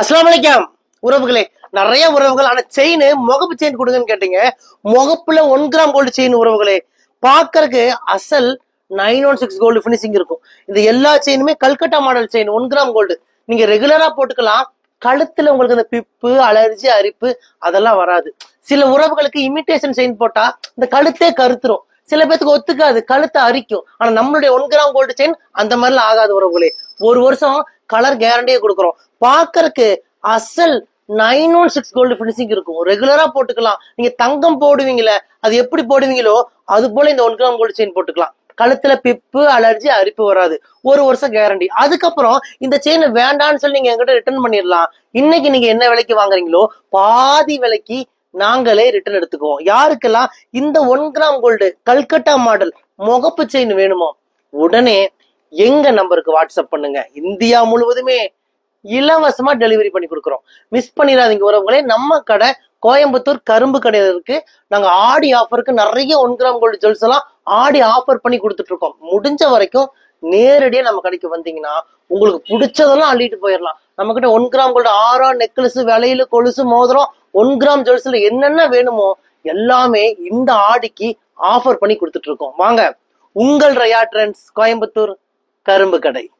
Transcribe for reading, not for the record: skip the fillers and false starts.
அஸ்ஸலாமு அலைக்கும் உறவுகளே. நிறைய உறவுகள் ஆனா செயின் முகப்பு செயின் கொடுங்கன்னு கேட்டீங்க. முகப்புல 1 கிராம் கோல்டு செயின் உறவுகளே. பாக்குறதுக்கு அசல் 916 கோல்டு பினிஷிங் இருக்கும். இந்த எல்லா செயினுமே Calcutta model chain 1 gram gold. நீங்க ரெகுலரா போட்டுக்கலாம். கழுத்துல உங்களுக்கு இந்த பிப்பு, அலர்ஜி, அரிப்பு அதெல்லாம் வராது. சில உறவுகளுக்கு இமிடேஷன் செயின் போட்டா இந்த கழுத்தே கருத்துரும். சில பேத்துக்கு ஒத்துக்காது, கழுத்தை அரிக்கும். ஆனா நம்மளுடைய 1 கிராம் கோல்டு செயின் அந்த மாதிரிலாம் ஆகாது உறவுகளே. ஒரு வருஷம் கலர் கேரண்டியே கொடுக்குறோம். பாக்குறதுக்கு அசல் 916 கோல்டு பினிஷிங் இருக்கும். ரெகுலரா போட்டுக்கலாம். நீங்க தங்கம் போடுவீங்களே, அது எப்படி போடுவீங்களோ அது போல இந்த 1 கிராம் கோல்டு செயின் போட்டுக்கலாம். கழுத்துல பிப்பு, அலர்ஜி, அரிப்பு வராது. ஒரு வருஷம் கேரண்டி. அதுக்கப்புறம் இந்த செயின் வேண்டான்னு சொல்லி நீங்க என்கிட்ட ரிட்டர்ன் பண்ணிடலாம். இன்னைக்கு நீங்க என்ன விலைக்கு வாங்குறீங்களோ பாதி விலைக்கு நாங்களே ரிட்டர்ன் எடுத்துக்குவோம். யாருக்கெல்லாம் இந்த 1 கிராம் கோல்டு கல்கட்டா மாடல் முகப்பு செயின் வேணுமோ உடனே எங்க நம்பருக்கு வாட்ஸ்அப் பண்ணுங்க. இந்தியா முழுவதுமே இலவசமா டெலிவரி பண்ணி கொடுக்குறோம். மிஸ் பண்ணிடாதீங்க உறவுகளே. நம்ம கடை கோயம்புத்தூர் கரும்பு கடையில இருக்கு. நாங்க ஆடி ஆஃபருக்கு நிறைய 1 கிராம் கோல்டு ஜுவல்ஸ் எல்லாம் ஆடி ஆஃபர் பண்ணி கொடுத்துட்டு இருக்கோம். முடிஞ்ச வரைக்கும் நேரடியா நம்ம கடைக்கு வந்தீங்கன்னா உங்களுக்கு பிடிச்சதெல்லாம் அள்ளிட்டு போயிடலாம். நம்ம கிட்ட 1 கிராம் கோல்டு ஆரா, நெக்லஸ், வளையல், கொலுசு, மோதிரம், 1 கிராம் ஜுவல்ஸ்ல என்னென்ன வேணுமோ எல்லாமே இந்த ஆடிக்கு ஆஃபர் பண்ணி கொடுத்துட்டு இருக்கோம். வாங்க, உங்கள் ரயா ட்ரெண்ட்ஸ், கோயம்புத்தூர் கரும்பு கடை.